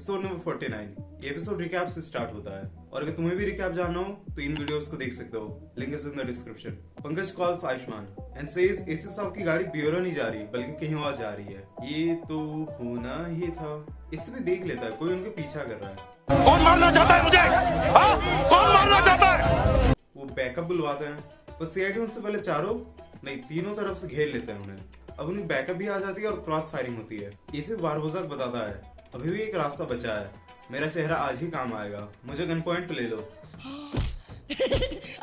Episode number 49। ये episode recap से start होता है और अगर तुम्हें भी रिकैप जानना हो तो इन वीडियोस को देख सकते हो, link is in the description. Pankaj calls Ayushman and says ACP साहब की गाड़ी ब्यूरो नहीं जा रही बल्कि कहीं और जा रही है। ये तो होना ही था। इसमें देख लेता है कोई उनके पीछा कर रहा है। कौन मारना चाहता है मुझे? हाँ? कौन मारना चाहता है? वो बैकअप बुलवाते हैं पर सीआईडी उनसे पहले तीनों तरफ से घेर लेते हैं उन्हें। अब उनकी बैकअप भी आ जाती है और क्रॉस फायरिंग होती है। इसे बारबोज़ा बताता है अभी भी एक रास्ता बचा है, मेरा चेहरा आज ही काम आएगा, मुझे गन पॉइंट पे ले लो।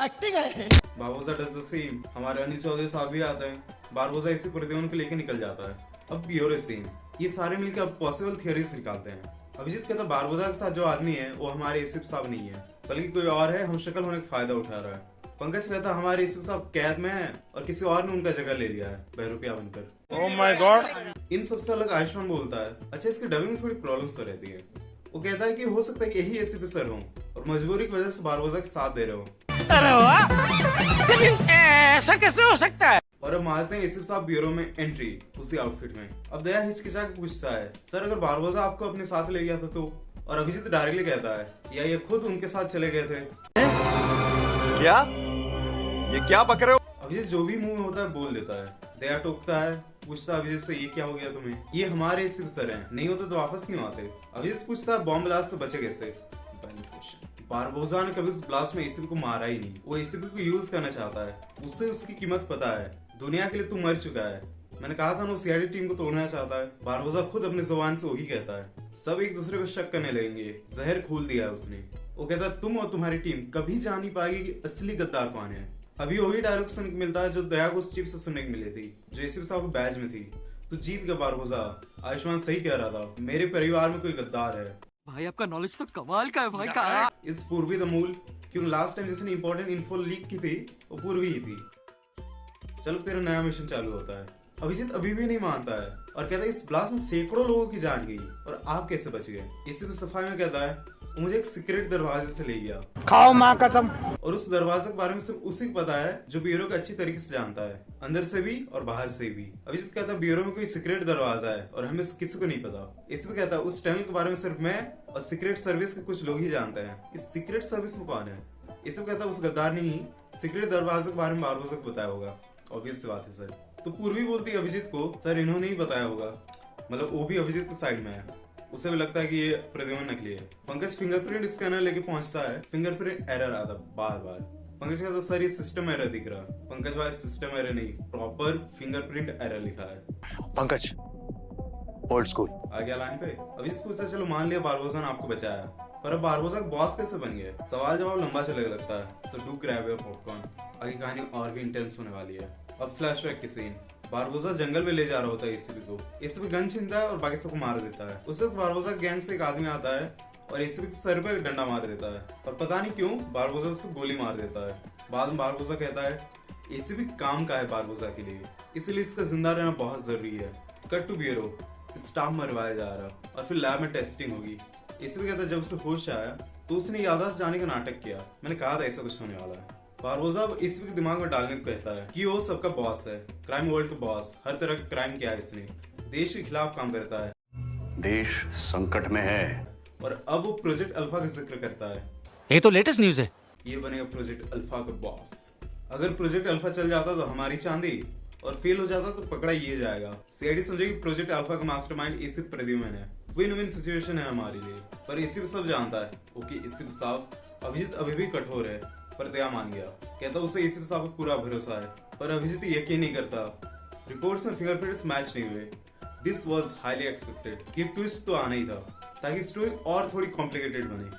एक्टिंग है। बारबोज़ा डज द सेम। हमारे अनिल चौधरी साहब भी आते हैं। बारबोज़ा इसी प्रतियों को लेकर निकल जाता है। अब ब्यूरो सेम। ये सारे मिलकर अब पॉसिबल थियरीज निकालते हैं। अभिजीत कहता बारबोज़ा के साथ जो आदमी है वो हमारे एसीपी साहब नहीं है बल्कि कोई और है, हम शक्ल होने का फायदा उठा रहा है। पंकज कहता हमारे एसीपी साहब कैद में है और किसी और ने उनका जगह ले लिया है बहरूपिया बनकर। Oh my God. इन सबसे अलग आयुष्मान बोलता है अच्छा इसकी डबिंग में थोड़ी प्रॉब्लम्स तो रहती है। वो कहता है कि हो सकता है यही एसीपी सर हो और मजबूरी की वजह से बारबोज़ा के साथ दे रहे हो। अरे वाह, ऐसा कैसे हो सकता है? और अब मारते हैं एसीपी साहब ब्यूरो में एंट्री उसी आउटफिट में। अब दया हिचकिचा के पूछता है सर अगर बारबोज़ा आपको अपने साथ ले गया था तो? और अभिजीत डायरेक्टली कहता है या ये खुद उनके साथ चले गए थे। क्या? ये क्या बक रहे हो? अभिजीत जो भी मुंह में होता है बोल देता है। दया टोकता है, पूछता अभिजीत से ये क्या हो गया तुम्हें? ये हमारे एसीपी सर हैं, नहीं होते तो वापस क्यों आते? अभिजीत पूछता है बॉम्ब ब्लास्ट से बचे कैसे? बारबोज़ा ने कभी उस ब्लास्ट में एसीपी को मारा ही नहीं, वो एसीपी को यूज करना चाहता है। उससे उसकी कीमत पता है, दुनिया के लिए तू मर चुका है। मैंने कहा था ना वो सीआईडी टीम को तोड़ना चाहता है। बारबोज़ा खुद अपनी जुबान से वही कहता है। सब एक दूसरे को शक करने लगेंगे, जहर खोल दिया है उसने। वो कहता है तुम और तुम्हारी टीम कभी जान नहीं पाएगी कि असली गद्दार कौन है। अभी वही डायलॉग सुनने को मिलता है जो दया को उस चिप से सुनने को मिली थी जो एसीपी साहब के बैज में थी। तो जीत गया बारबोज़ा। आयुष्मान सही कह रहा था, मेरे परिवार में कोई गद्दार है। भाई आपका नॉलेज तो कमाल का है भाई का। इस पूर्वी द मूल, क्योंकि लास्ट टाइम जिसने इंपॉर्टेंट इन्फो लीक की थी वो पूर्वी ही थी। चलो तेरा नया मिशन चालू होता है। अभिजीत अभी भी नहीं मानता है और कहता है इस ब्लास्ट में सैकड़ों लोगों की जान गई और आप कैसे बच गए? इसी पे सफाई में कहता है वो मुझे एक सीक्रेट दरवाजे से ले गया। खाओ माँ कसम। और उस दरवाजे के बारे में सिर्फ उसी को पता है जो ब्यूरो को अच्छी तरीके से जानता है, अंदर से भी और बाहर से भी। अभिजीत कहता है ब्यूरो में कोई सीक्रेट दरवाजा है और हमें किसी को नहीं पता। इसमें कहता है उस टनल के बारे में सिर्फ मैं और सीक्रेट सर्विस के कुछ लोग ही जानते हैं। इस सीक्रेट सर्विस में कौन है? इसमें कहता है उस गद्दार ने ही सीक्रेट दरवाजे के बारे में बारबोज़ा को बताया होगा। ऑब्वियस बात है सर। तो पूर्वी बोलती है अभिजीत को सर इन्होंने ही बताया होगा, मतलब वो भी अभिजीत के साइड में है। उसे भी लगता है कि ये प्रद्युम्न नकली है। पंकज फिंगरप्रिंट स्कैनर लेके पहुंचता है, फिंगरप्रिंट एरर आता बार बार। पंकज कहता सर ये सिस्टम एरर दिख रहा। पंकज भाई सिस्टम एरर नहीं, प्रॉपर फिंगरप्रिंट एरर लिखा है। Pankaj old school. आ गया लाइन पे। अभिजीत पूछता चलो मान लिया बारबोज़ा ने आपको बचाया, पर अब बारबोज़ा का बॉस कैसे बन गया? सवाल जवाब लंबा चलने लगता है। So do grab your popcorn. आगे कहानी और भी इंटेंस होने वाली है। अब फ्लैशबैक की सीन। बारबोज़ा जंगल में ले जा रहा होता है एसीपी को। एसीपी गन छीनता है और बाकी सबको मार देता है। उससे बारबोज़ा गैंग से एक आदमी आता है और एसीपी के सर पे डंडा मार देता है और पता नहीं क्यों बारबोज़ा उससे गोली मार देता है। बाद में बारबोज़ा कहता है एसीपी काम का है बारबोज़ा के लिए, इसलिए इसका जिंदा रहना बहुत जरूरी है। कट टू ब्यूरो, स्टाफ मरवाया जा रहा और फिर लैब में टेस्टिंग होगी। एसीपी कहता है जब उसे होश आया तो उसने याददाश्त जाने का नाटक किया। मैंने कहा था ऐसा कुछ होने वाला है। बारबोज़ा एसीपी के दिमाग में डालने को कहता है कि वो सबका बॉस है, क्राइम वर्ल्ड का बॉस। हर तरह का क्राइम किया है इसने, देश के खिलाफ काम करता है, देश संकट में है। और अब वो प्रोजेक्ट अल्फा का जिक्र करता है। ये तो लेटेस्ट न्यूज है। ये बनेगा प्रोजेक्ट अल्फा का बॉस। अगर प्रोजेक्ट अल्फा चल जाता तो हमारी चांदी और फेल हो जाता तो पकड़ा ये जाएगा। सीआईडी समझेगी प्रोजेक्ट अल्फा का मास्टरमाइंड एसीपी प्रद्युम्न है। विन विन सिचुएशन है हमारे लिए। पर एसीपी सब जानता है ओके एसीपी साहब। अभिजीत अभी भी कठोर है पर दया मान गया। कहता उसे एसीपी साहब पर पूरा भरोसा है, पर अभिजीत यकीन नहीं करता। रिपोर्ट्स में फिंगरप्रिंट्स मैच नहीं हुए। This was highly expected. ये ट्विस्ट तो आना ही था ताकि स्टोरी और थोड़ी कॉम्प्लिकेटेड बने।